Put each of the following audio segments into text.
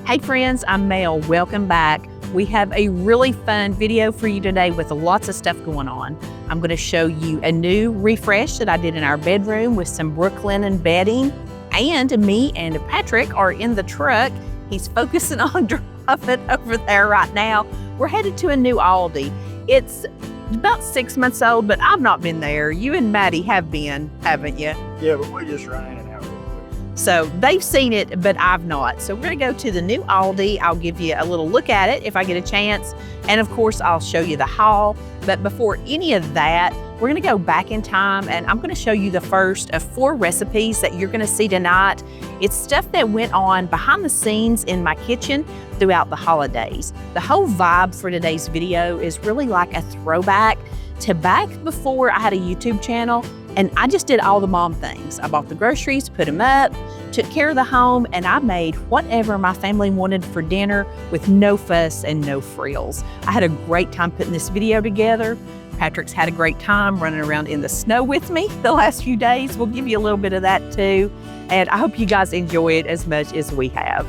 Hey friends, I'm Mel. Welcome back. We have a really fun video for you today with lots of stuff going on. I'm going to show you a new refresh that I did in our bedroom with some Brooklinen bedding. And me and Patrick are in the truck. He's focusing on driving over there right now. We're headed to a new Aldi. It's about 6 months old, but I've not been there. You and Maddie have been, haven't you? Yeah, but we just ran in and out real quick. So they've seen it, but I've not. So we're gonna go to the new Aldi. I'll give you a little look at it if I get a chance. And of course, I'll show you the haul. But before any of that, we're gonna go back in time and I'm gonna show you the first of 4 recipes that you're gonna see tonight. It's stuff that went on behind the scenes in my kitchen throughout the holidays. The whole vibe for today's video is really like a throwback to back before I had a YouTube channel and I just did all the mom things. I bought the groceries, put them up, took care of the home, and I made whatever my family wanted for dinner with no fuss and no frills. I had a great time putting this video together. Patrick's had a great time running around in the snow with me the last few days. We'll give you a little bit of that too. And I hope you guys enjoy it as much as we have.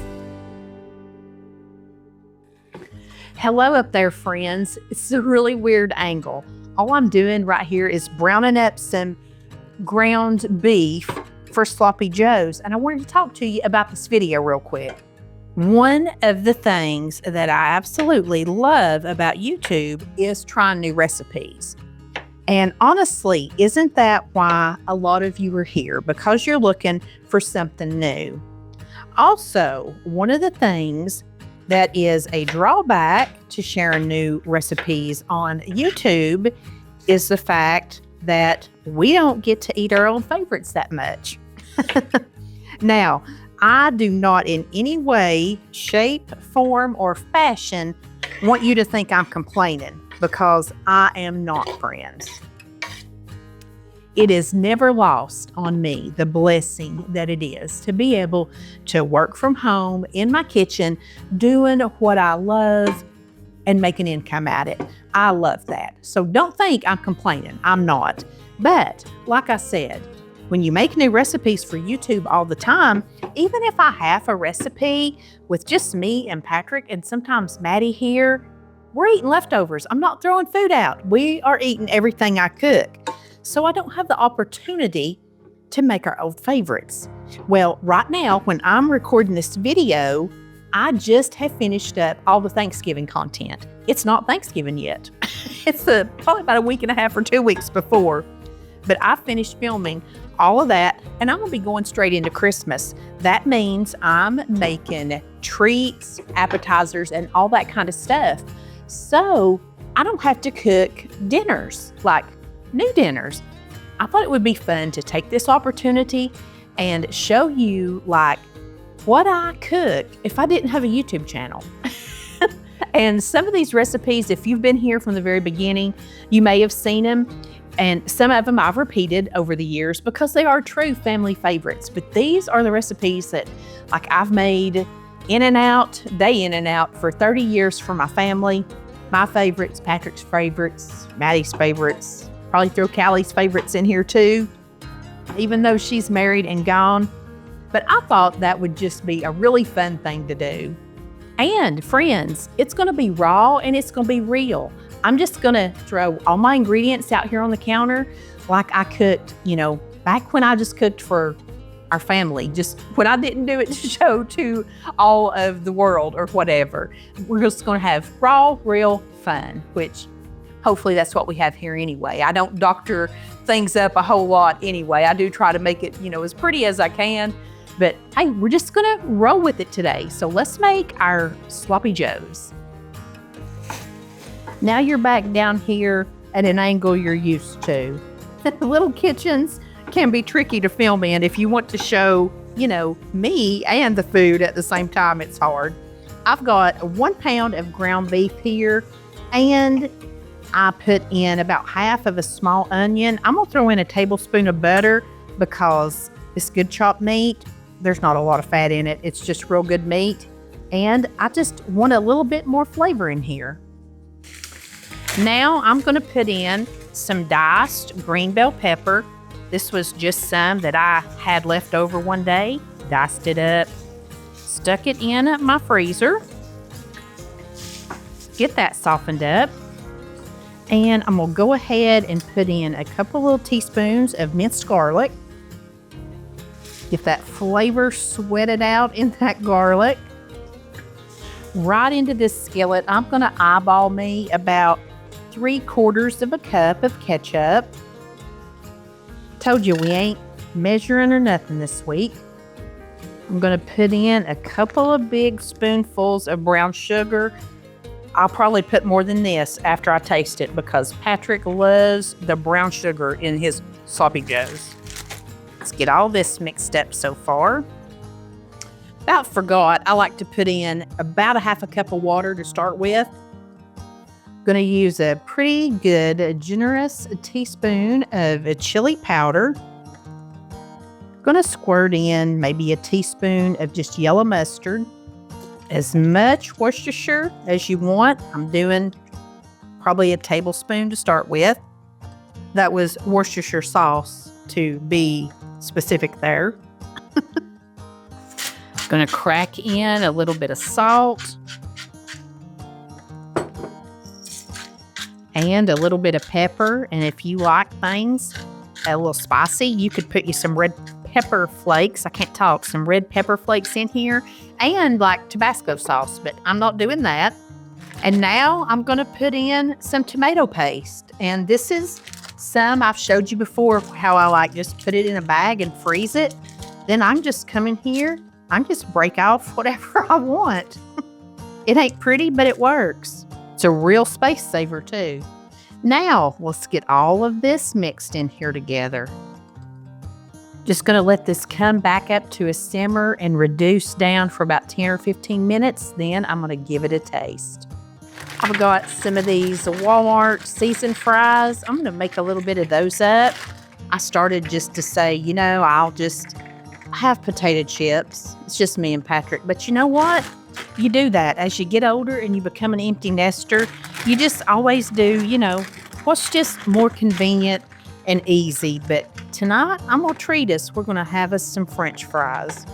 Hello up there, friends. It's a really weird angle. All I'm doing right here is browning up some ground beef for Sloppy Joe's. And I wanted to talk to you about this video real quick. One of the things that I absolutely love about YouTube is trying new recipes. And honestly, isn't that why a lot of you are here? Because you're looking for something new. Also, one of the things that is a drawback to sharing new recipes on YouTube is the fact that we don't get to eat our own favorites that much. Now, I do not in any way, shape, form, or fashion want you to think I'm complaining, because I am not, friends. It is never lost on me the blessing that it is to be able to work from home in my kitchen, doing what I love and making income at it. I love that. So don't think I'm complaining. I'm not. But like I said, when you make new recipes for YouTube all the time, even if I have a recipe with just me and Patrick and sometimes Maddie here, we're eating leftovers. I'm not throwing food out. We are eating everything I cook. So I don't have the opportunity to make our old favorites. Well, right now, when I'm recording this video, I just have finished up all the Thanksgiving content. It's not Thanksgiving yet. It's probably about a week and a half or 2 weeks before. But I finished filming all of that, and I'm gonna be going straight into Christmas. That means I'm making treats, appetizers, and all that kind of stuff. So I don't have to cook dinners, like new dinners. I thought it would be fun to take this opportunity and show you like what I cook if I didn't have a YouTube channel. And some of these recipes, if you've been here from the very beginning, you may have seen them. And some of them I've repeated over the years because they are true family favorites. But these are the recipes that like I've made in and out, day in and out for 30 years for my family. My favorites, Patrick's favorites, Maddie's favorites, probably throw Callie's favorites in here too, even though she's married and gone. But I thought that would just be a really fun thing to do. And friends, it's gonna be raw and it's gonna be real. I'm just gonna throw all my ingredients out here on the counter like I cooked, back when I just cooked for our family, just when I didn't do it to show to all of the world or whatever. We're just gonna have raw, real fun, which hopefully that's what we have here anyway. I don't doctor things up a whole lot anyway. I do try to make it, as pretty as I can. But hey, we're just gonna roll with it today. So let's make our Sloppy Joes. Now you're back down here at an angle you're used to. The little kitchens can be tricky to film in. If you want to show, me and the food at the same time, it's hard. I've got 1 pound of ground beef here, and I put in about half of a small onion. I'm gonna throw in a tablespoon of butter because it's good chopped meat. There's not a lot of fat in it. It's just real good meat. And I just want a little bit more flavor in here. Now I'm gonna put in some diced green bell pepper. This was just some that I had left over one day. Diced it up. stuck it in my freezer. Get that softened up. And I'm going to go ahead and put in a couple little teaspoons of minced garlic. Get that flavor sweated out in that garlic. Right into this skillet, I'm going to eyeball me about 3/4 of a cup of ketchup. Told you we ain't measuring or nothing this week. I'm going to put in a couple of big spoonfuls of brown sugar. I'll probably put more than this after I taste it because Patrick loves the brown sugar in his sloppy joes. Let's get all this mixed up so far. About forgot, I like to put in about a 1/2 cup of water to start with. Going to use a pretty good, generous teaspoon of chili powder. Going to squirt in maybe a teaspoon of just yellow mustard. As much Worcestershire as you want. I'm doing probably a tablespoon to start with. That was Worcestershire sauce to be specific there. Going to crack in a little bit of salt. And a little bit of pepper. And if you like things a little spicy, you could put you some red pepper flakes. I can't talk. Some red pepper flakes in here. And like Tabasco sauce, but I'm not doing that. And now I'm going to put in some tomato paste. And this is some I've showed you before how I like just put it in a bag and freeze it. Then I'm just coming here. I'm just break off whatever I want. It ain't pretty, but it works. It's a real space saver too. Now let's get all of this mixed in here together. Just going to let this come back up to a simmer and reduce down for about 10 or 15 minutes. Then I'm going to give it a taste. I've got some of these Walmart seasoned fries. I'm going to make a little bit of those up. I started just to say, you know, I'll just have potato chips. It's just me and Patrick. But you know what? You do that as you get older and you become an empty nester. You just always do, you know, what's just more convenient and easy. But tonight, I'm going to treat us. We're going to have us some French fries.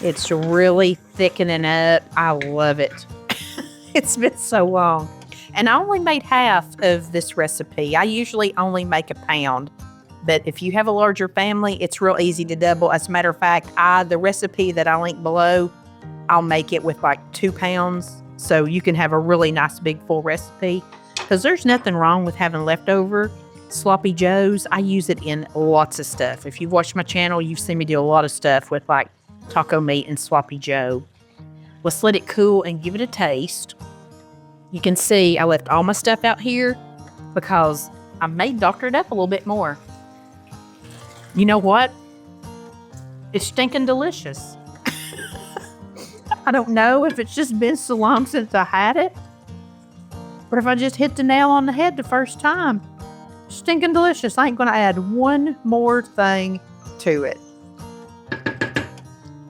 It's really thickening up. I love it. It's been so long. And I only made half of this recipe. I usually only make a pound. But if you have a larger family, it's real easy to double. As a matter of fact, the recipe that I link below, I'll make it with like 2 pounds. So you can have a really nice big full recipe. Because there's nothing wrong with having leftover sloppy joes. I use it in lots of stuff. If you've watched my channel, you've seen me do a lot of stuff with like taco meat and sloppy joe. Let's let it cool and give it a taste. You can see I left all my stuff out here because I may doctor it up a little bit more. You know what? It's stinking delicious. I don't know if it's just been so long since I had it, or if I just hit the nail on the head the first time. Stinking delicious. I ain't going to add one more thing to it.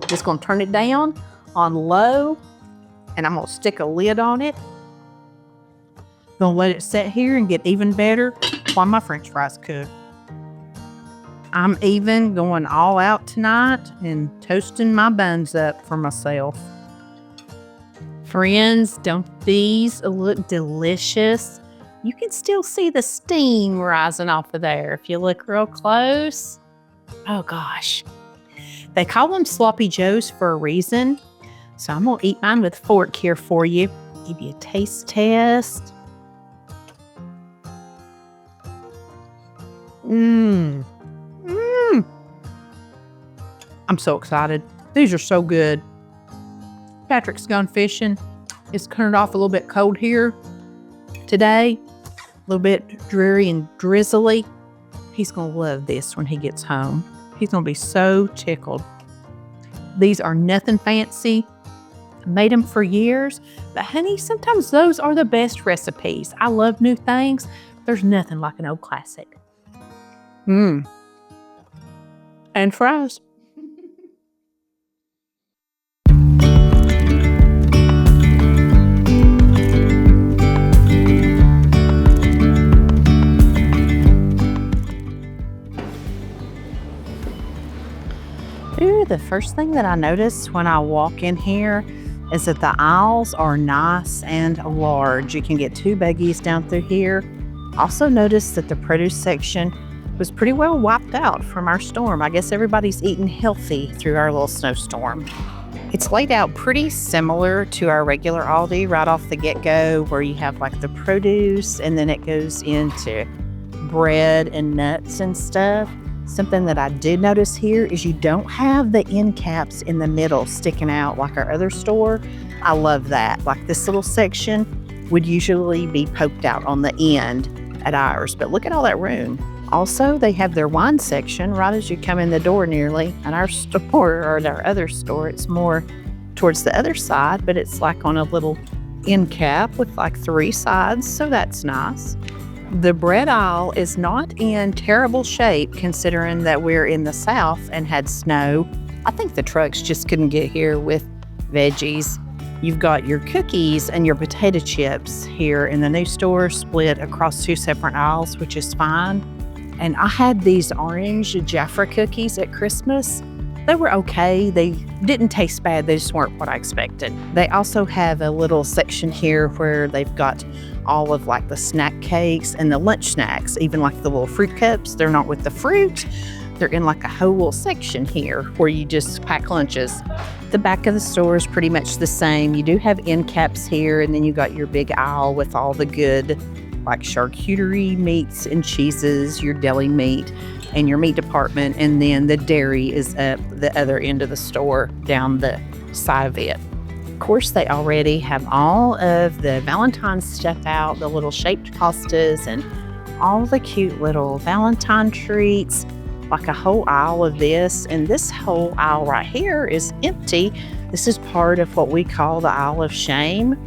Just going to turn it down on low, and I'm going to stick a lid on it. Going to let it sit here and get even better while my French fries cook. I'm even going all out tonight and toasting my buns up for myself. Friends, don't these look delicious? You can still see the steam rising off of there if you look real close. Oh gosh. They call them sloppy joes for a reason. So I'm going to eat mine with a fork here for you. Give you a taste test. I'm so excited. These are so good. Patrick's gone fishing. It's turned off a little bit cold here today. A little bit dreary and drizzly. He's going to love this when he gets home. He's going to be so tickled. These are nothing fancy. I made them for years. But honey, sometimes those are the best recipes. I love new things. There's nothing like an old classic. And fries. the first thing that I notice when I walk in here is that the aisles are nice and large. You can get 2 buggies down through here. Also noticed that the produce section was pretty well wiped out from our storm. I guess everybody's eating healthy through our little snowstorm. It's laid out pretty similar to our regular Aldi right off the get-go, where you have like the produce and then it goes into bread and nuts and stuff. Something that I did notice here is you don't have the end caps in the middle sticking out like our other store. I love that. Like this little section would usually be poked out on the end at ours, but look at all that room. Also, they have their wine section right as you come in the door nearly. At our store, or at our other store, it's more towards the other side, but it's like on a little end cap with like 3 sides, so that's nice. The bread aisle is not in terrible shape considering that we're in the south and had snow. I think the trucks just couldn't get here with veggies. You've got your cookies and your potato chips here in the new store split across 2 separate aisles, which is fine. And I had these orange Jaffa cookies at Christmas. They were okay. They didn't taste bad. They just weren't what I expected. They also have a little section here where they've got all of like the snack cakes and the lunch snacks, even like the little fruit cups. They're not with the fruit. They're in like a whole little section here where you just pack lunches. The back of the store is pretty much the same. You do have end caps here, and then you got your big aisle with all the good like charcuterie meats and cheeses, your deli meat, and your meat department, and then the dairy is up the other end of the store down the side of it. Of course, they already have all of the Valentine's stuff out, the little shaped pastas and all the cute little Valentine treats, like a whole aisle of this. And this whole aisle right here is empty. This is part of what we call the aisle of shame.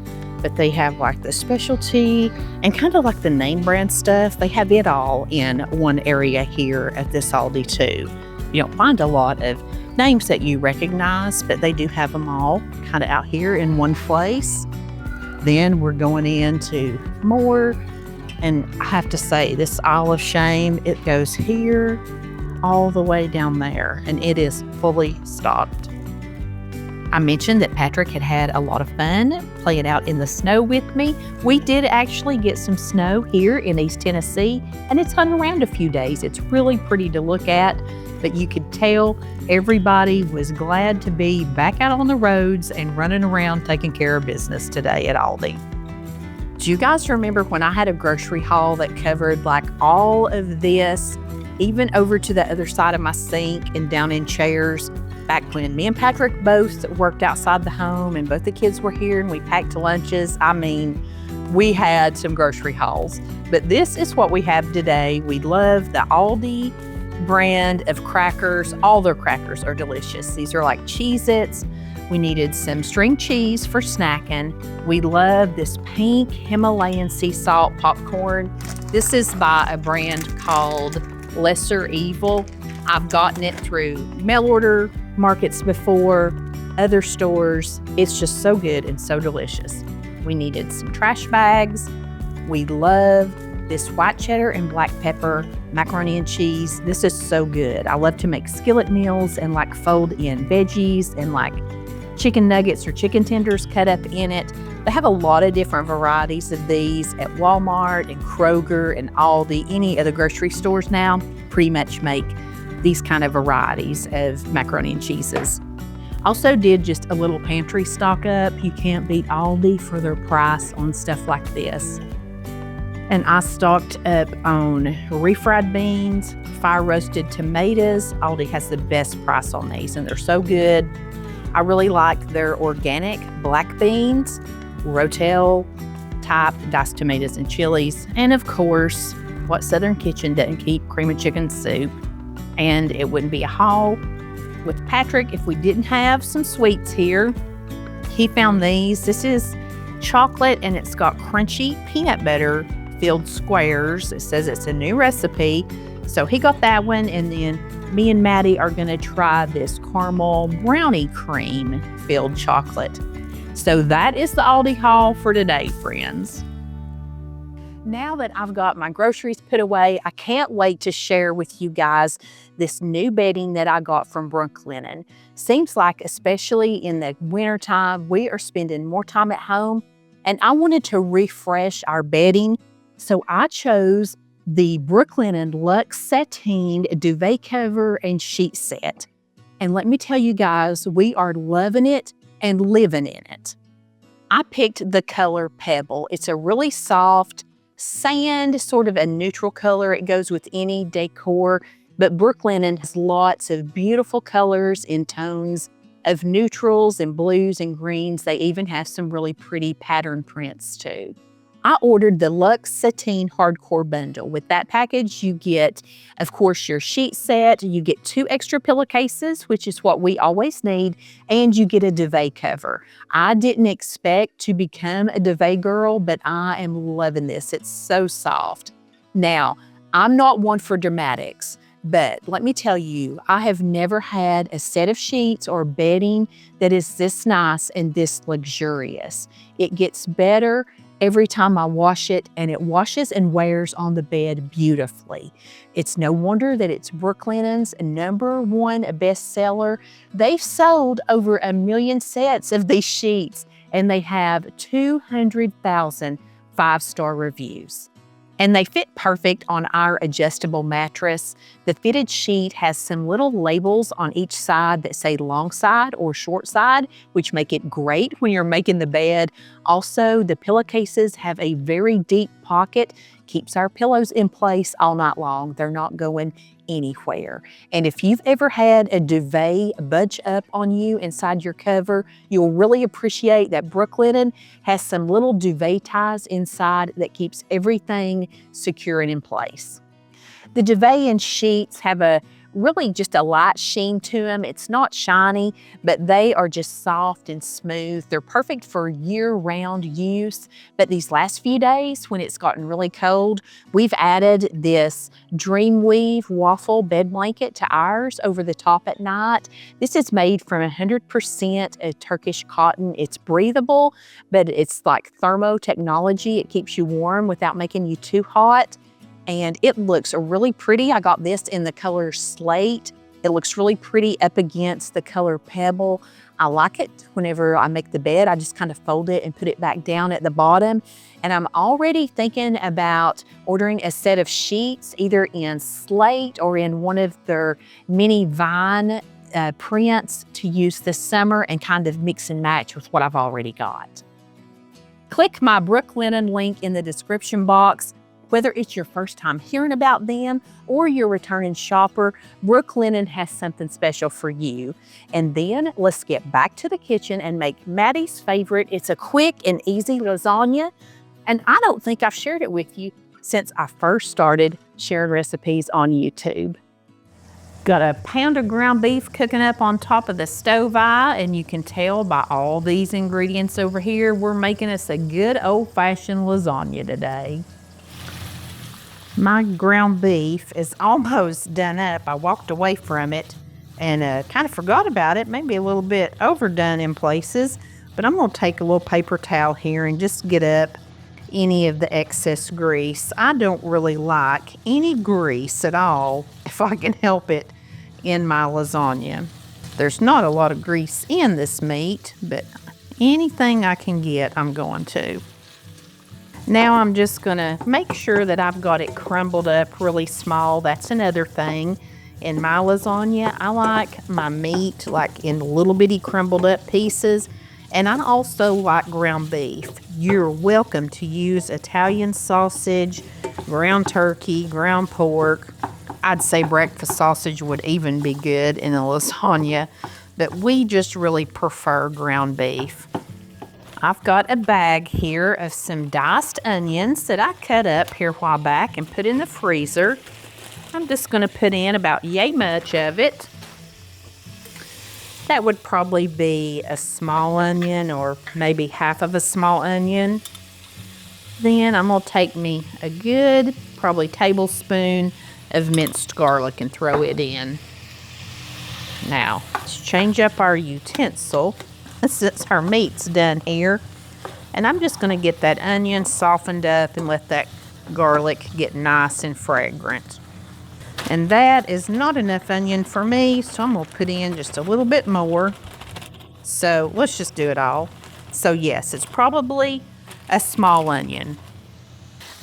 But they have like the specialty and kind of like the name brand stuff. They have it all in one area here at this Aldi too. You don't find a lot of names that you recognize, but they do have them all kind of out here in one place. Then we're going into more, and I have to say this aisle of shame, it goes here all the way down there, and it is fully stocked. I mentioned that Patrick had a lot of fun playing out in the snow with me. We did actually get some snow here in East Tennessee, and it's hung around a few days. It's really pretty to look at, but you could tell everybody was glad to be back out on the roads and running around taking care of business today at Aldi. Do you guys remember when I had a grocery haul that covered like all of this, even over to the other side of my sink and down in chairs? Back when me and Patrick both worked outside the home and both the kids were here and we packed lunches. I mean, we had some grocery hauls, but this is what we have today. We love the Aldi brand of crackers. All their crackers are delicious. These are like Cheez-Its. We needed some string cheese for snacking. We love this pink Himalayan sea salt popcorn. This is by a brand called Lesser Evil. I've gotten it through mail order markets before, other stores. It's just so good and so delicious. We needed some trash bags. We love this white cheddar and black pepper macaroni and cheese. This is so good. I love to make skillet meals and like fold in veggies and like chicken nuggets or chicken tenders cut up in it. They have a lot of different varieties of these at Walmart and Kroger and Aldi. Any of the grocery stores now pretty much make these kind of varieties of macaroni and cheeses. Also did just a little pantry stock up. You can't beat Aldi for their price on stuff like this. And I stocked up on refried beans, fire roasted tomatoes. Aldi has the best price on these and they're so good. I really like their organic black beans, Rotel type diced tomatoes and chilies. And of course, what Southern Kitchen doesn't keep, cream of chicken soup. And it wouldn't be a haul with Patrick if we didn't have some sweets here. He found these. This is chocolate and it's got crunchy peanut butter filled squares. It says it's a new recipe. So he got that one, and then me and Maddie are gonna try this caramel brownie cream filled chocolate. So that is the Aldi haul for today, friends. Now that I've got my groceries put away, I can't wait to share with you guys this new bedding that I got from Brooklinen. Seems like, especially in the wintertime, we are spending more time at home, and I wanted to refresh our bedding, so I chose the Brooklinen Luxe Sateen duvet cover and sheet set. And let me tell you guys, we are loving it and living in it. I picked the color Pebble. It's a really soft sand, sort of a neutral color. It goes with any decor, but Brooklinen has lots of beautiful colors in tones of neutrals and blues and greens. They even have some really pretty pattern prints too. I ordered the Luxe Sateen Hardcore Bundle. With that package, you get, of course, your sheet set, you get 2 extra pillowcases, which is what we always need, and you get a duvet cover. I didn't expect to become a duvet girl, but I am loving this. It's so soft. Now, I'm not one for dramatics, but let me tell you, I have never had a set of sheets or bedding that is this nice and this luxurious. It gets better every time I wash it, and it washes and wears on the bed beautifully. It's no wonder that it's Brooklinen's #1 bestseller. They've sold over 1 million sets of these sheets, and they have 200,000 5-star reviews. And they fit perfect on our adjustable mattress. The fitted sheet has some little labels on each side that say long side or short side, which make it great when you're making the bed. Also, the pillowcases have a very deep pocket, keeps our pillows in place all night long. They're not going anywhere. And if you've ever had a duvet budge up on you inside your cover, you'll really appreciate that Brooklinen has some little duvet ties inside that keeps everything secure and in place. The duvet and sheets have really just a light sheen to them. It's not shiny, but they are just soft and smooth. They're perfect for year-round use. But these last few days, when it's gotten really cold, we've added this Dreamweave waffle bed blanket to ours over the top at night. This is made from 100% Turkish cotton. It's breathable, but it's like thermo technology. It keeps you warm without making you too hot. And it looks really pretty. I got this in the color Slate. It looks really pretty up against the color Pebble. I like it whenever I make the bed. I just kind of fold it and put it back down at the bottom. And I'm already thinking about ordering a set of sheets, either in Slate or in one of their mini vine prints to use this summer and kind of mix and match with what I've already got. Click my Brooklinen link in the description box. Whether it's your first time hearing about them or you're a returning shopper, Brooklinen has something special for you. And then let's get back to the kitchen and make Maddie's favorite. It's a quick and easy lasagna. And I don't think I've shared it with you since I first started sharing recipes on YouTube. Got a pound of ground beef cooking up on top of the stove eye, and you can tell by all these ingredients over here, we're making us a good old-fashioned lasagna today. My ground beef is almost done up. I walked away from it and kind of forgot about it, maybe a little bit overdone in places, but I'm gonna take a little paper towel here and just get up any of the excess grease. I don't really like any grease at all, if I can help it, in my lasagna. There's not a lot of grease in this meat, but anything I can get, I'm going to. Now I'm just gonna make sure that I've got it crumbled up really small. That's another thing. In my lasagna, I like my meat like in little bitty crumbled up pieces. And I also like ground beef. You're welcome to use Italian sausage, ground turkey, ground pork. I'd say breakfast sausage would even be good in a lasagna, but we just really prefer ground beef. I've got a bag here of some diced onions that I cut up here a while back and put in the freezer. I'm just going to put in about yay much of it. That would probably be a small onion or maybe half of a small onion. Then I'm going to take me a good, probably tablespoon of minced garlic and throw it in. Now, let's change up our utensil since our meat's done here. And I'm just going to get that onion softened up and let that garlic get nice and fragrant. And that is not enough onion for me, so I'm gonna put in just a little bit more. So let's just do it all. So yes, it's probably a small onion.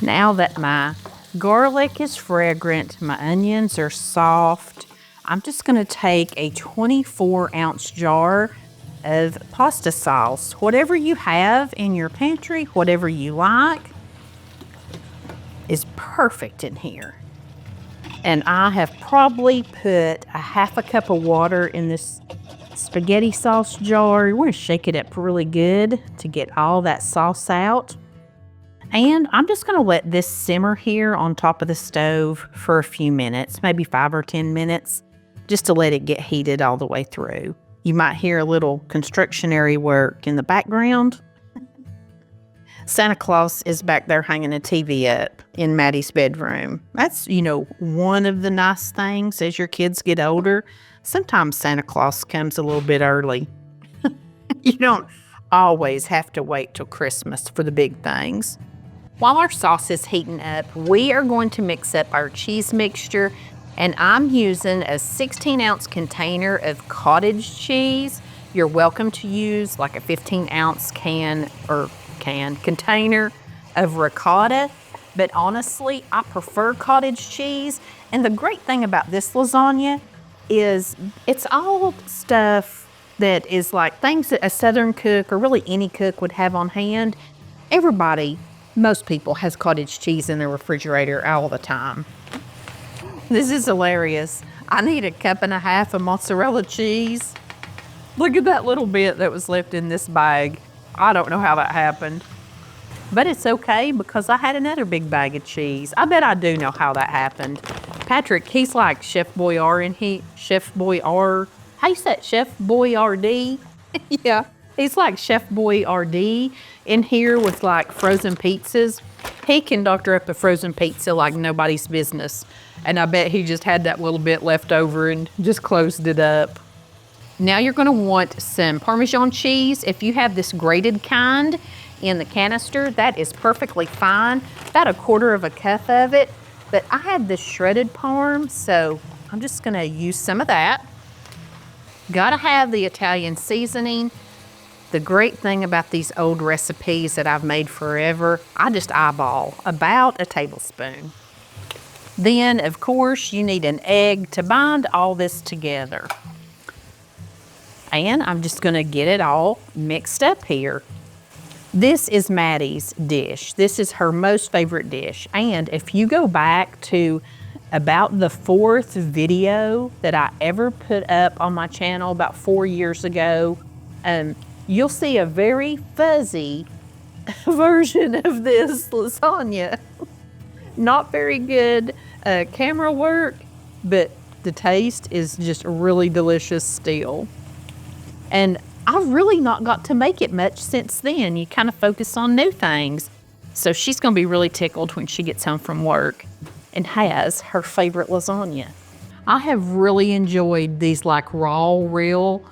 Now that my garlic is fragrant, my onions are soft, I'm just gonna take a 24-ounce jar of pasta sauce. Whatever you have in your pantry, whatever you like, is perfect in here. And I have probably put a half a cup of water in this spaghetti sauce jar. We're gonna shake it up really good to get all that sauce out. And I'm just gonna let this simmer here on top of the stove for a few minutes, maybe 5 or 10 minutes, just to let it get heated all the way through. You might hear a little constructionary work in the background. Santa Claus is back there hanging a TV up in Maddie's bedroom. That's, one of the nice things as your kids get older. Sometimes Santa Claus comes a little bit early. You don't always have to wait till Christmas for the big things. While our sauce is heating up, we are going to mix up our cheese mixture, and I'm using a 16-ounce container of cottage cheese. You're welcome to use like a 15-ounce container of ricotta, but honestly, I prefer cottage cheese. And the great thing about this lasagna is it's all stuff that is like things that a Southern cook or really any cook would have on hand. Most people has cottage cheese in their refrigerator all the time. This is hilarious. I need a cup and a half of mozzarella cheese. Look at that little bit that was left in this bag. I don't know how that happened. But it's okay because I had another big bag of cheese. I bet I do know how that happened. Patrick, he's like Chef Boyardee. How you say it? Chef Boyardee? Yeah, he's like Chef Boyardee in here with like frozen pizzas. He can doctor up a frozen pizza like nobody's business. And I bet he just had that little bit left over and just closed it up. Now you're gonna want some Parmesan cheese. If you have this grated kind in the canister, that is perfectly fine. About a quarter of a cup of it. But I had this shredded Parm, so I'm just gonna use some of that. Gotta have the Italian seasoning. The great thing about these old recipes that I've made forever, I just eyeball about a tablespoon. Then, of course, you need an egg to bind all this together. And I'm just gonna get it all mixed up here. This is Maddie's dish. This is her most favorite dish. And if you go back to about the 4th video that I ever put up on my channel about 4 years ago, you'll see a very fuzzy version of this lasagna. Not very good camera work, but the taste is just really delicious still. And I've really not got to make it much since then. You kind of focus on new things. So she's going to be really tickled when she gets home from work and has her favorite lasagna. I have really enjoyed these like raw, real,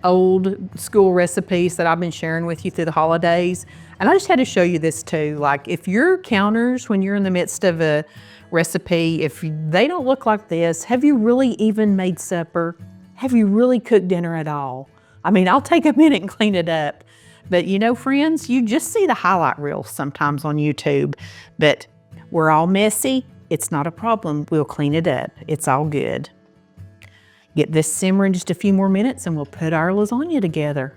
old school recipes that I've been sharing with you through the holidays. And I just had to show you this too. Like if your counters, when you're in the midst of a recipe, if they don't look like this, have you really even made supper? Have you really cooked dinner at all? I mean, I'll take a minute and clean it up. But friends, you just see the highlight reels sometimes on YouTube. But we're all messy. It's not a problem. We'll clean it up. It's all good. Get this simmering just a few more minutes and we'll put our lasagna together.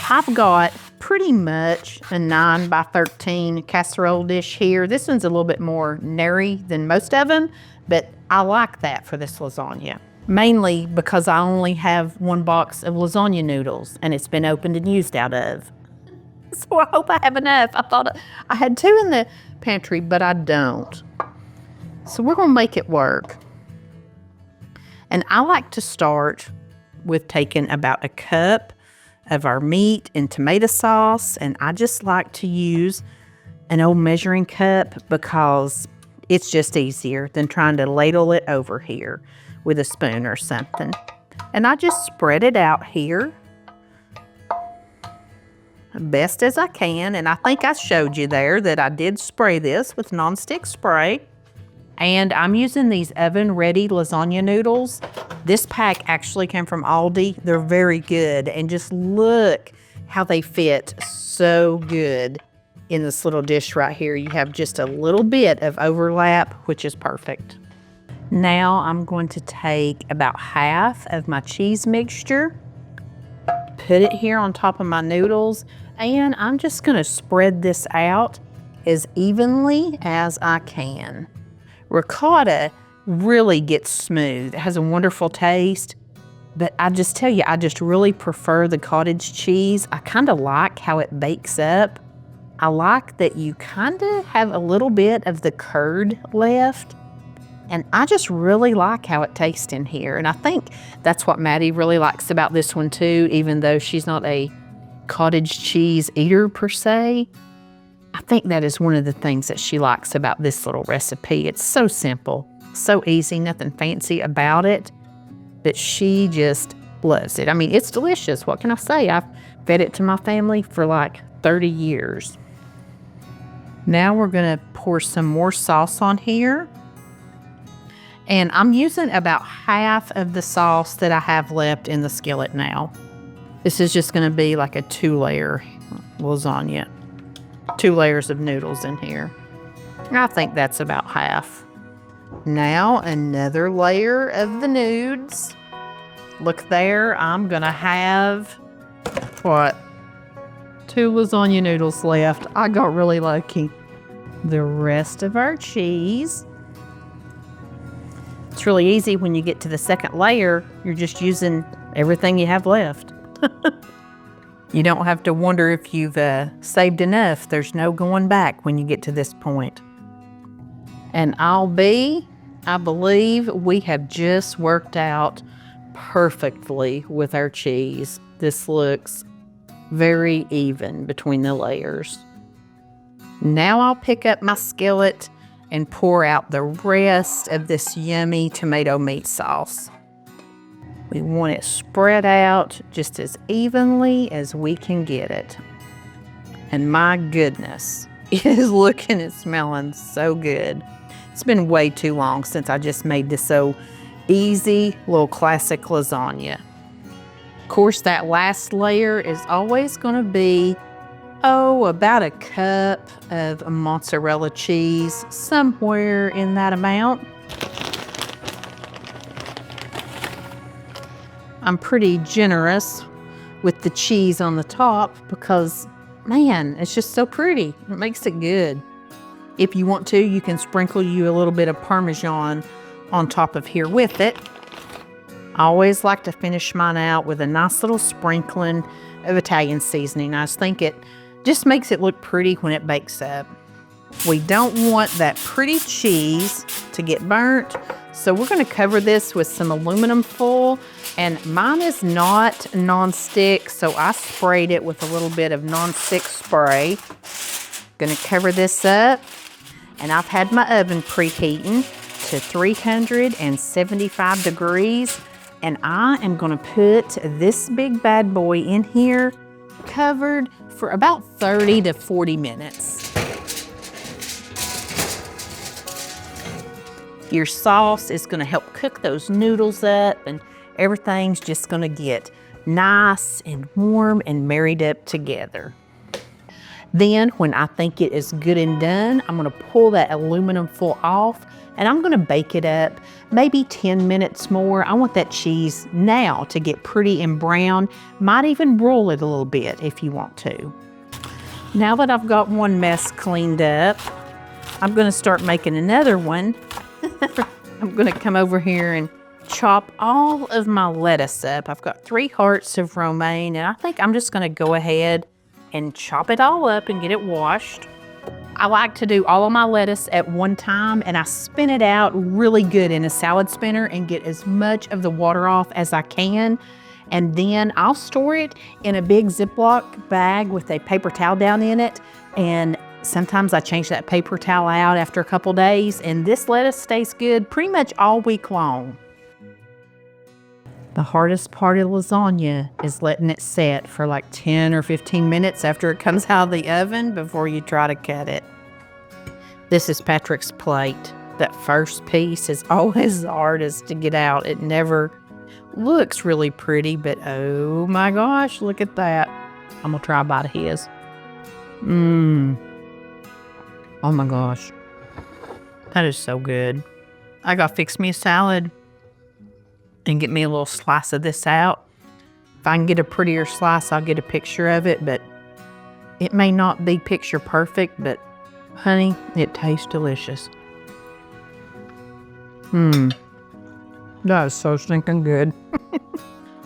I've got pretty much a 9 by 13 casserole dish here. This one's a little bit more nary than most of them, but I like that for this lasagna. Mainly because I only have 1 box of lasagna noodles and it's been opened and used out of. So I hope I have enough. I thought I had 2 in the pantry, but I don't. So we're gonna make it work. And I like to start with taking about a cup of our meat and tomato sauce. And I just like to use an old measuring cup because it's just easier than trying to ladle it over here with a spoon or something. And I just spread it out here best as I can. And I think I showed you there that I did spray this with nonstick spray. And I'm using these oven-ready lasagna noodles. This pack actually came from Aldi. They're very good. And just look how they fit so good in this little dish right here. You have just a little bit of overlap, which is perfect. Now I'm going to take about half of my cheese mixture, put it here on top of my noodles, and I'm just gonna spread this out as evenly as I can. Ricotta really gets smooth. It has a wonderful taste, but I just tell you, I just really prefer the cottage cheese. I kind of like how it bakes up. I like that you kind of have a little bit of the curd left, and I just really like how it tastes in here. And I think that's what Maddie really likes about this one too, even though she's not a cottage cheese eater per se. I think that is one of the things that she likes about this little recipe. It's so simple, so easy, nothing fancy about it, but she just loves it. I mean, it's delicious. What can I say? I've fed it to my family for like 30 years. Now we're gonna pour some more sauce on here. And I'm using about half of the sauce that I have left in the skillet now. This is just gonna be like a 2-layer lasagna. 2 layers of noodles in here. I think that's about half. Now another layer of the nudes. Look there, I'm gonna have, what, 2 lasagna noodles left. I got really lucky. The rest of our cheese. It's really easy when you get to the second layer, you're just using everything you have left. You don't have to wonder if you've saved enough. There's no going back when you get to this point. And I believe we have just worked out perfectly with our cheese. This looks very even between the layers. Now I'll pick up my skillet and pour out the rest of this yummy tomato meat sauce. We want it spread out just as evenly as we can get it. And my goodness, it is looking and smelling so good. It's been way too long since I just made this so easy little classic lasagna. Of course, that last layer is always gonna be, about a cup of mozzarella cheese, somewhere in that amount. I'm pretty generous with the cheese on the top because, man, it's just so pretty. It makes it good. If you want to, you can sprinkle you a little bit of Parmesan on top of here with it. I always like to finish mine out with a nice little sprinkling of Italian seasoning. I just think it just makes it look pretty when it bakes up. We don't want that pretty cheese to get burnt, so we're going to cover this with some aluminum foil, and mine is not non-stick, so I sprayed it with a little bit of non-stick spray. Going to cover this up, and I've had my oven preheating to 375 degrees, and I am going to put this big bad boy in here covered for about 30 to 40 minutes. Your sauce is going to help cook those noodles up, and everything's just going to get nice and warm and married up together. Then, when I think it is good and done, I'm going to pull that aluminum foil off, and I'm going to bake it up maybe 10 minutes more. I want that cheese now to get pretty and brown. Might even roll it a little bit if you want to. Now that I've got one mess cleaned up, I'm going to start making another one. I'm going to come over here and chop all of my lettuce up. I've got 3 hearts of romaine, and I think I'm just going to go ahead and chop it all up and get it washed. I like to do all of my lettuce at one time, and I spin it out really good in a salad spinner and get as much of the water off as I can. And then I'll store it in a big Ziploc bag with a paper towel down in it. And sometimes I change that paper towel out after a couple days, and this lettuce stays good pretty much all week long. The hardest part of lasagna is letting it set for like 10 or 15 minutes after it comes out of the oven before you try to cut it. This is Patrick's plate. That first piece is always the hardest to get out. It never looks really pretty, but oh my gosh, look at that. I'm gonna try a bite of his. Oh my gosh. That is so good. I gotta fix me a salad and get me a little slice of this out. If I can get a prettier slice, I'll get a picture of it, but it may not be picture perfect, but honey, it tastes delicious. That is so stinking good.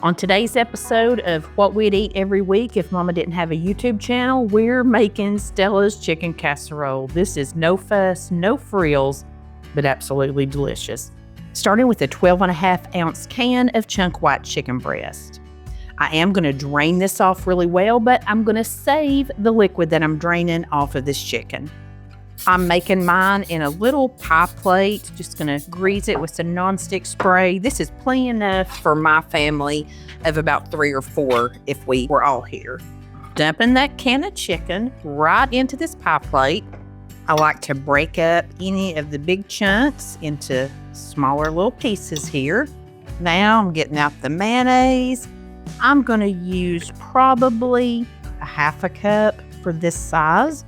On today's episode of What We'd Eat Every Week if Mama didn't have a YouTube channel, we're making Stella's chicken casserole. This is no fuss, no frills, but absolutely delicious. Starting with a 12.5-ounce can of chunk white chicken breast. I am going to drain this off really well, but I'm going to save the liquid that I'm draining off of this chicken. I'm making mine in a little pie plate, just going to grease it with some nonstick spray. This is plenty enough for my family of about 3 or 4 if we were all here. Dumping that can of chicken right into this pie plate. I like to break up any of the big chunks into smaller little pieces here. Now I'm getting out the mayonnaise. I'm going to use probably a 1/2 cup for this size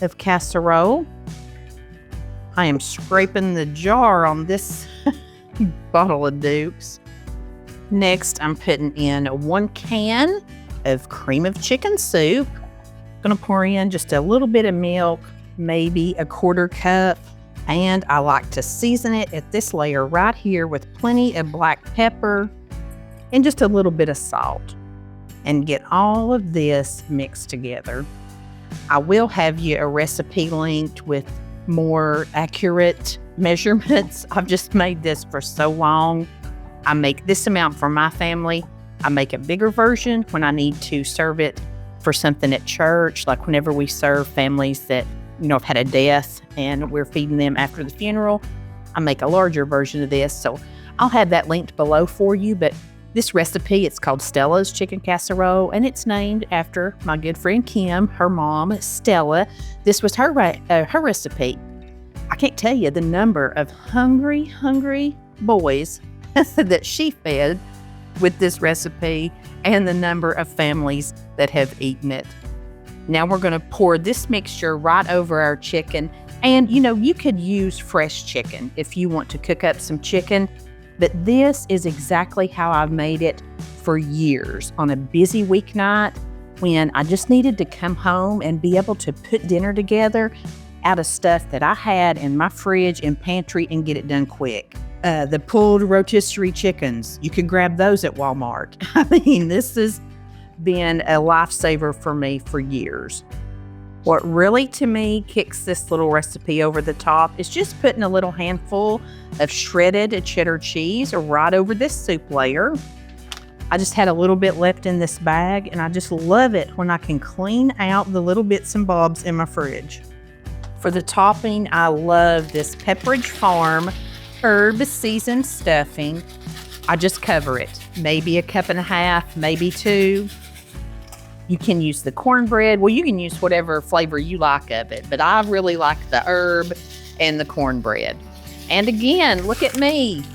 of casserole. I am scraping the jar on this bottle of Duke's. Next, I'm putting in 1 can of cream of chicken soup. Gonna pour in just a little bit of milk, maybe a 1/4 cup. And I like to season it at this layer right here with plenty of black pepper and just a little bit of salt. And get all of this mixed together. I will have you a recipe linked with more accurate measurements. I've just made this for so long. I make this amount for my family. I make a bigger version when I need to serve it for something at church, like whenever we serve families that, have had a death and we're feeding them after the funeral. I make a larger version of this, so I'll have that linked below for you, but this recipe, it's called Stella's Chicken Casserole, and it's named after my good friend Kim, her mom, Stella. This was her recipe. I can't tell you the number of hungry boys that she fed with this recipe and the number of families that have eaten it. Now we're going to pour this mixture right over our chicken. And, you could use fresh chicken if you want to cook up some chicken. But this is exactly how I've made it for years on a busy weeknight when I just needed to come home and be able to put dinner together out of stuff that I had in my fridge and pantry and get it done quick. The pulled rotisserie chickens, you can grab those at Walmart. I mean, this has been a lifesaver for me for years. What really, to me, kicks this little recipe over the top is just putting a little handful of shredded cheddar cheese right over this soup layer. I just had a little bit left in this bag, and I just love it when I can clean out the little bits and bobs in my fridge. For the topping, I love this Pepperidge Farm herb seasoned stuffing. I just cover it, maybe 1.5 cups, maybe 2. You can use the cornbread. Well, you can use whatever flavor you like of it, but I really like the herb and the cornbread. And again, look at me.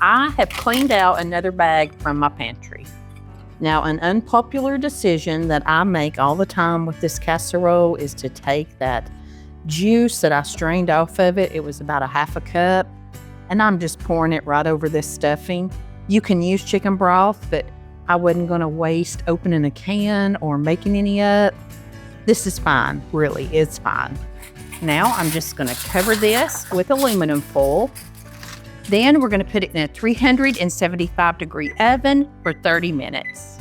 I have cleaned out another bag from my pantry. Now, an unpopular decision that I make all the time with this casserole is to take that juice that I strained off of it. It was about 1/2 cup, and I'm just pouring it right over this stuffing. You can use chicken broth, but I wasn't going to waste opening a can or making any up. This is fine, really, it's fine. Now I'm just going to cover this with aluminum foil. Then we're going to put it in a 375-degree oven for 30 minutes.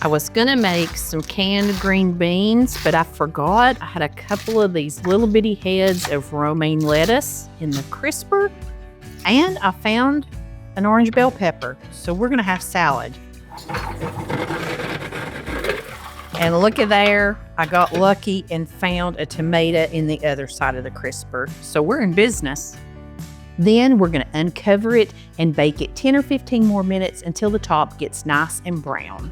I was going to make some canned green beans, but I forgot I had a couple of these little bitty heads of romaine lettuce in the crisper, and I found an orange bell pepper, so we're going to have salad. And look at there, I got lucky and found a tomato in the other side of the crisper. So we're in business. Then we're going to uncover it and bake it 10 or 15 more minutes until the top gets nice and brown.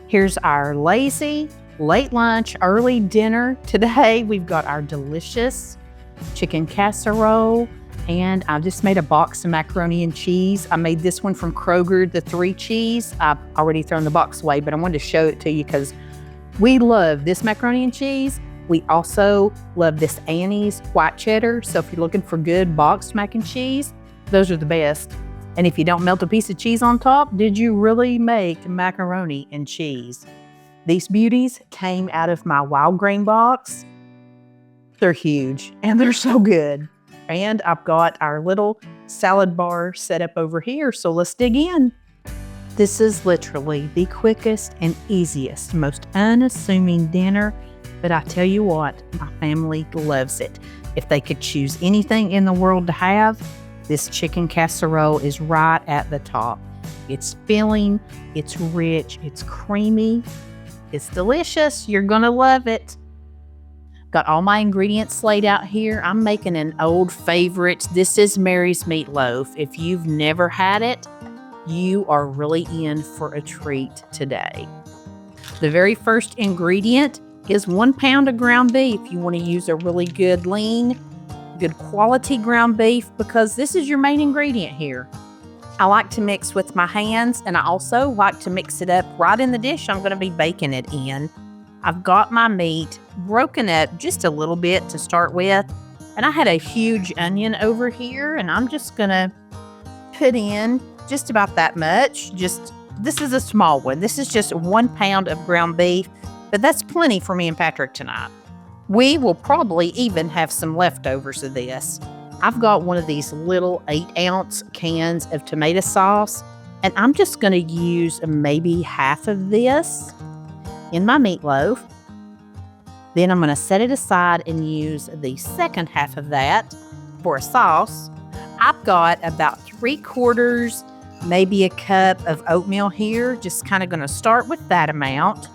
Here's our lazy late lunch, early dinner. Today we've got our delicious chicken casserole, and I just made a box of macaroni and cheese. I made this one from Kroger, the 3 cheese. I've already thrown the box away, but I wanted to show it to you because we love this macaroni and cheese. We also love this Annie's white cheddar. So if you're looking for good boxed mac and cheese, those are the best. And if you don't melt a piece of cheese on top, did you really make macaroni and cheese? These beauties came out of my wild grain box. They're huge and they're so good. And I've got our little salad bar set up over here, so let's dig in. This is literally the quickest and easiest, most unassuming dinner, but I tell you what, my family loves it. If they could choose anything in the world to have, this chicken casserole is right at the top. It's filling, it's rich, it's creamy, it's delicious. You're gonna love it. Got all my ingredients laid out here. I'm making an old favorite. This is Mary's Meatloaf. If you've never had it, you are really in for a treat today. The very first ingredient is 1 pound of ground beef. You want to use a really good lean, good quality ground beef because this is your main ingredient here. I like to mix with my hands, and I also like to mix it up right in the dish I'm going to be baking it in. I've got my meat broken up just a little bit to start with, and I had a huge onion over here, and I'm just going to put in just about that much. This is a small one. This is just 1 pound of ground beef, but that's plenty for me and Patrick tonight. We will probably even have some leftovers of this. I've got one of these little 8-ounce cans of tomato sauce, and I'm just going to use maybe half of this in my meatloaf. Then I'm going to set it aside and use the second half of that for a sauce. I've got about 3/4, maybe a cup of oatmeal here. Just kind of going to start with that amount.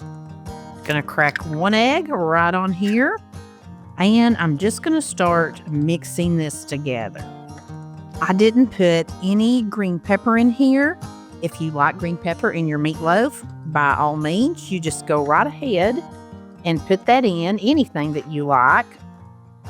Going to crack 1 egg right on here. And I'm just going to start mixing this together. I didn't put any green pepper in here. If you like green pepper in your meatloaf, by all means, you just go right ahead and put that in, anything that you like.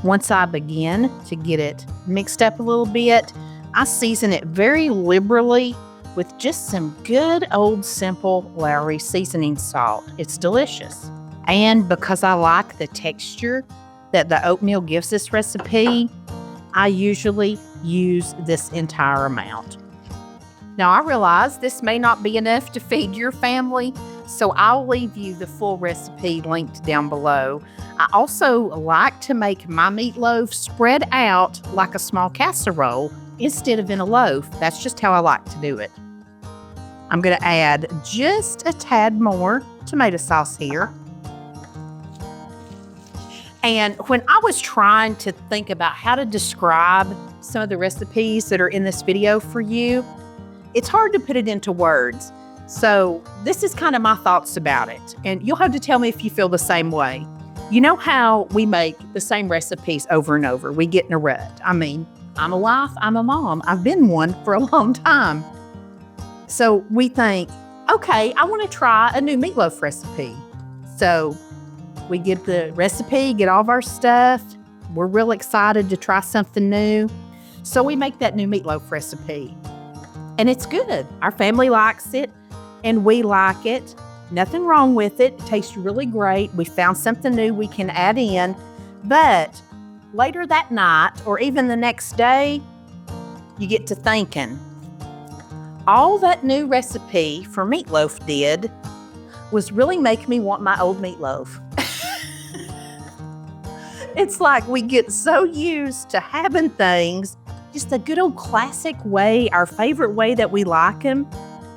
Once I begin to get it mixed up a little bit, I season it very liberally with just some good old simple Lowry seasoning salt. It's delicious. And because I like the texture that the oatmeal gives this recipe, I usually use this entire amount. Now I realize this may not be enough to feed your family, so I'll leave you the full recipe linked down below. I also like to make my meatloaf spread out like a small casserole instead of in a loaf. That's just how I like to do it. I'm going to add just a tad more tomato sauce here. And when I was trying to think about how to describe some of the recipes that are in this video for you, it's hard to put it into words. So this is kind of my thoughts about it. And you'll have to tell me if you feel the same way. You know how we make the same recipes over and over? We get in a rut. I mean, I'm a wife, I'm a mom. I've been one for a long time. So we think, okay, I want to try a new meatloaf recipe. So we get the recipe, get all of our stuff. We're real excited to try something new. So we make that new meatloaf recipe. And it's good. Our family likes it and we like it. Nothing wrong with it. It tastes really great. We found something new we can add in. But later that night or even the next day, you get to thinking, all that new recipe for meatloaf did was really make me want my old meatloaf. It's like we get so used to having things just a good old classic way, our favorite way that we like them,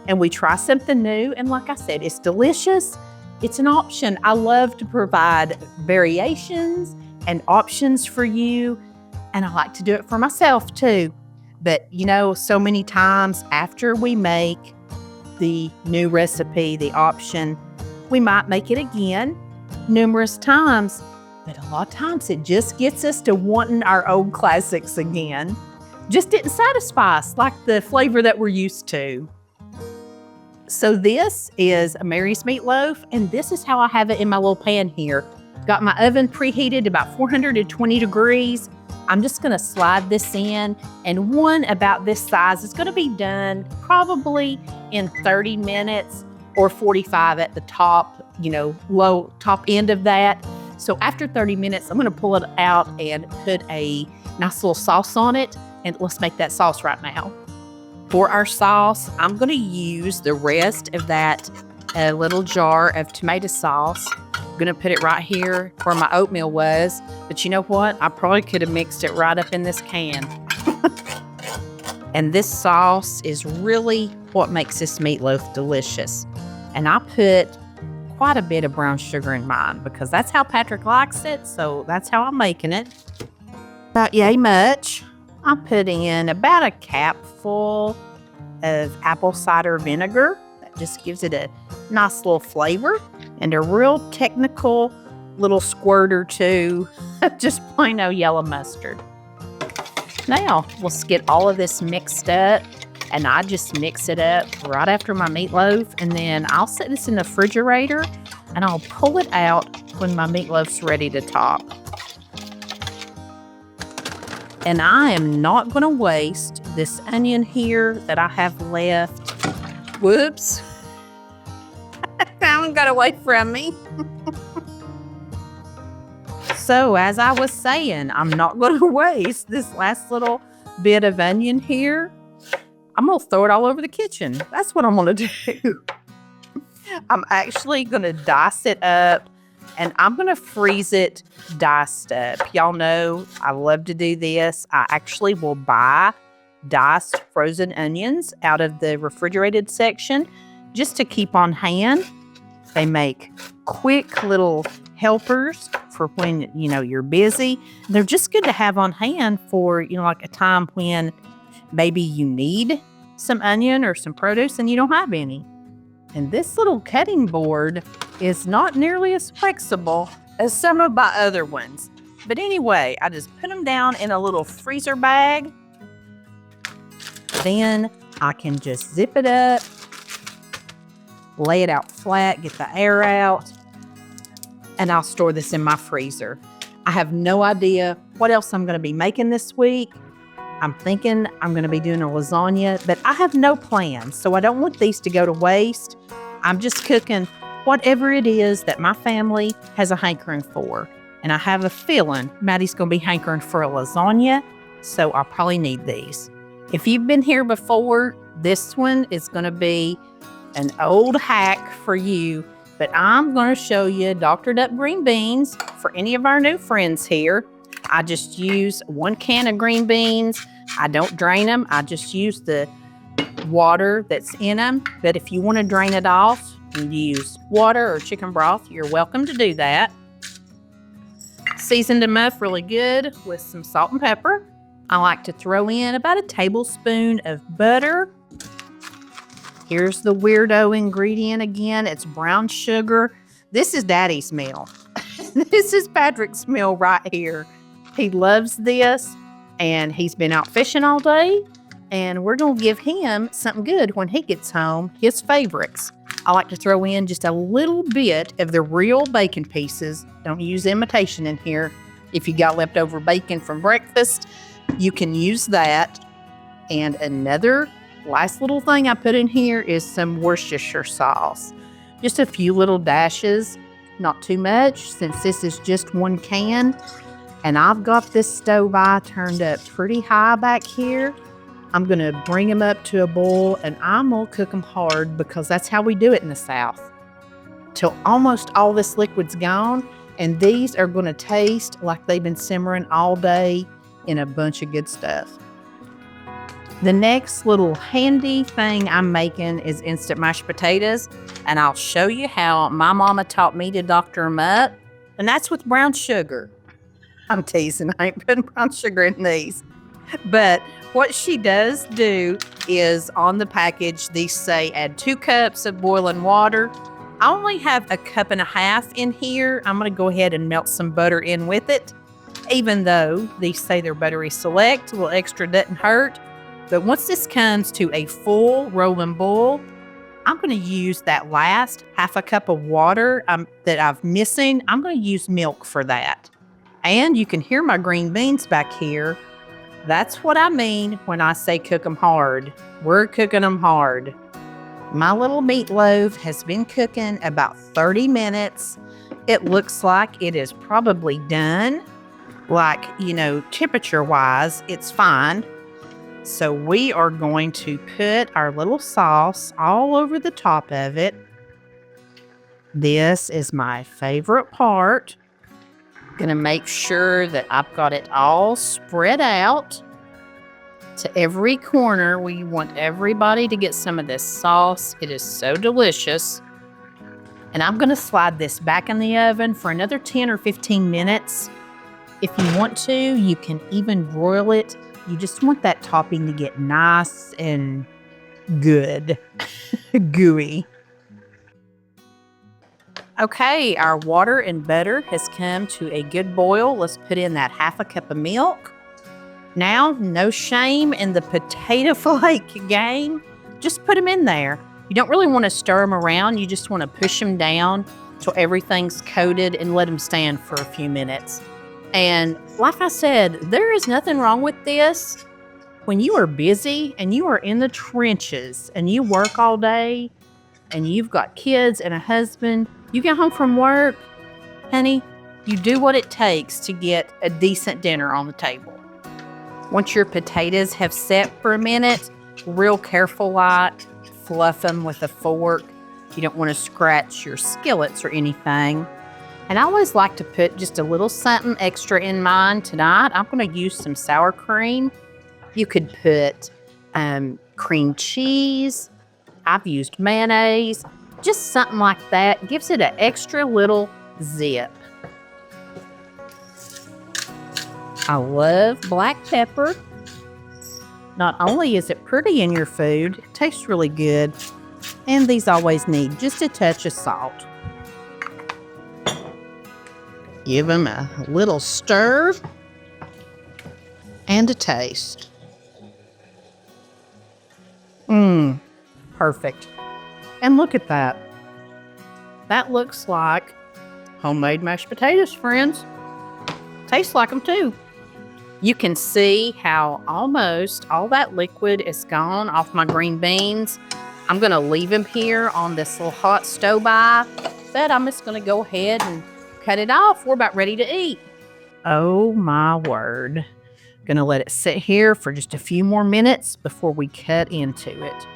and we try something new. And like I said, it's delicious. It's an option. I love to provide variations and options for you, and I like to do it for myself too. But you know, so many times after we make the new recipe, the option, we might make it again numerous times. But a lot of times it just gets us to wanting our old classics again. just didn't satisfy us like the flavor that we're used to. So this is Mary's meatloaf, and this is how I have it in my little pan here. Got my oven preheated about 420 degrees. I'm just gonna slide this in, and one about this size is gonna be done probably in 30 minutes or 45 at the top, low top end of that. So after 30 minutes, I'm gonna pull it out and put a nice little sauce on it, and let's make that sauce right now. For our sauce, I'm gonna use the rest of that little jar of tomato sauce. I'm gonna put it right here where my oatmeal was, but you know what? I probably could have mixed it right up in this can. And this sauce is really what makes this meatloaf delicious. And I put quite a bit of brown sugar in mine because that's how Patrick likes it, so that's how I'm making it. About yay much. I put in about a capful of apple cider vinegar. That just gives it a nice little flavor, and a real technical little squirt or two of just plain old yellow mustard. Now, let's get all of this mixed up, and I just mix it up right after my meatloaf, and then I'll set this in the refrigerator, and I'll pull it out when my meatloaf's ready to top. And I am not going to waste this onion here that I have left. Whoops. That got away from me. So as I was saying, I'm not going to waste this last little bit of onion here. I'm going to throw it all over the kitchen. That's what I'm going to do. I'm actually going to dice it up, and I'm going to freeze it diced up. Y'all know I love to do this. I actually will buy diced frozen onions out of the refrigerated section just to keep on hand. They make quick little helpers for when, you're busy. They're just good to have on hand for, like a time when maybe you need some onion or some produce and you don't have any. And this little cutting board is not nearly as flexible as some of my other ones. But anyway, I just put them down in a little freezer bag. Then I can just zip it up, lay it out flat, get the air out, and I'll store this in my freezer. I have no idea what else I'm going to be making this week. I'm thinking I'm going to be doing a lasagna, but I have no plans, so I don't want these to go to waste. I'm just cooking whatever it is that my family has a hankering for. And I have a feeling Maddie's going to be hankering for a lasagna, so I'll probably need these. If you've been here before, this one is going to be an old hack for you, but I'm going to show you doctored up green beans for any of our new friends here. I just use 1 can of green beans. I don't drain them. I just use the water that's in them. But if you want to drain it off and use water or chicken broth, you're welcome to do that. Seasoned them up really good with some salt and pepper. I like to throw in about a tablespoon of butter. Here's the weirdo ingredient again. It's brown sugar. This is Daddy's meal. This is Patrick's meal right here. He loves this, and he's been out fishing all day, and we're going to give him something good when he gets home, his favorites. I like to throw in just a little bit of the real bacon pieces. Don't use imitation in here. If you got leftover bacon from breakfast, you can use that. And another last little thing I put in here is some Worcestershire sauce. Just a few little dashes, not too much, since this is just 1 can. And I've got this stove eye turned up pretty high back here. I'm going to bring them up to a boil, and I'm going to cook them hard because that's how we do it in the South. Till almost all this liquid's gone, and these are going to taste like they've been simmering all day in a bunch of good stuff. The next little handy thing I'm making is instant mashed potatoes, and I'll show you how my mama taught me to doctor them up, and that's with brown sugar. I'm teasing, I ain't putting brown sugar in these. But what she does do is on the package, these say add 2 cups of boiling water. I only have 1.5 cups in here. I'm going to go ahead and melt some butter in with it. Even though these say they're buttery select, a little extra doesn't hurt. But once this comes to a full rolling boil, I'm going to use that last half a cup of water that I'm missing. I'm going to use milk for that. And you can hear my green beans back here. That's what I mean when I say cook them hard. We're cooking them hard. My little meatloaf has been cooking about 30 minutes. It looks like it is probably done. Like, temperature-wise, it's fine. So we are going to put our little sauce all over the top of it. This is my favorite part. Gonna make sure that I've got it all spread out to every corner. We want everybody to get some of this sauce. It is so delicious. And I'm gonna slide this back in the oven for another 10 or 15 minutes. If you want to, you can even broil it. You just want that topping to get nice and good, gooey. Okay, our water and butter has come to a good boil. Let's put in that half a cup of milk. Now, no shame in the potato flake game. Just put them in there. You don't really want to stir them around. You just want to push them down till everything's coated and let them stand for a few minutes. And like I said, there is nothing wrong with this. When you are busy and you are in the trenches and you work all day and you've got kids and a husband, you get home from work, honey, you do what it takes to get a decent dinner on the table. Once your potatoes have set for a minute, real careful like, fluff them with a fork. You don't want to scratch your skillets or anything. And I always like to put just a little something extra in mine tonight. I'm going to use some sour cream. You could put cream cheese. I've used mayonnaise. Just something like that. Gives it an extra little zip. I love black pepper. Not only is it pretty in your food, it tastes really good. And these always need just a touch of salt. Give them a little stir and a taste. Perfect. And look at that. That looks like homemade mashed potatoes, friends. Tastes like them too. You can see how almost all that liquid is gone off my green beans. I'm going to leave them here on this little hot stove by, but I'm just going to go ahead and cut it off. We're about ready to eat. Oh my word. Gonna let it sit here for just a few more minutes before we cut into it.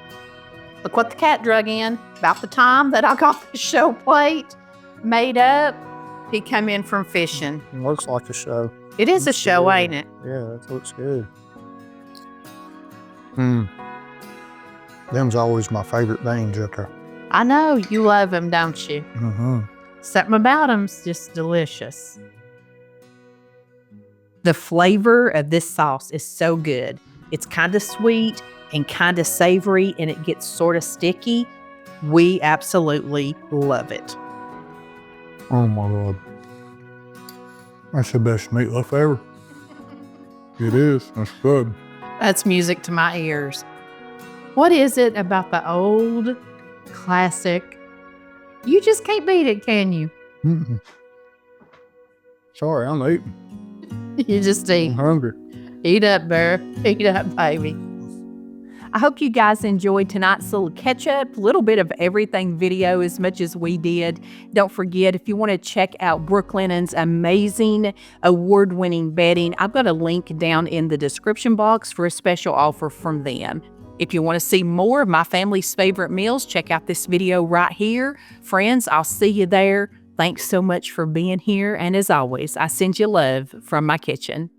Look what the cat drug in. About the time that I got the show plate made up, he come in from fishing. It looks like a show. It is a show, ain't it? Yeah, that looks good. Them's always my favorite beans up there. I know, you love them, don't you? Something about them's just delicious. The flavor of this sauce is so good. It's kind of sweet and kind of savory, and it gets sort of sticky. We absolutely love it. Oh my God. That's the best meatloaf ever. It is. That's good. That's music to my ears. What is it about the old classic? You just can't beat it, can you? Sorry, I'm eating. You just eat. I'm hungry. Eat up, bear. Eat up, baby. I hope you guys enjoyed tonight's little catch-up, little bit of everything video as much as we did. Don't forget, if you want to check out Brooklinen's amazing award-winning bedding, I've got a link down in the description box for a special offer from them. If you want to see more of my family's favorite meals, check out this video right here. Friends, I'll see you there. Thanks so much for being here. And as always, I send you love from my kitchen.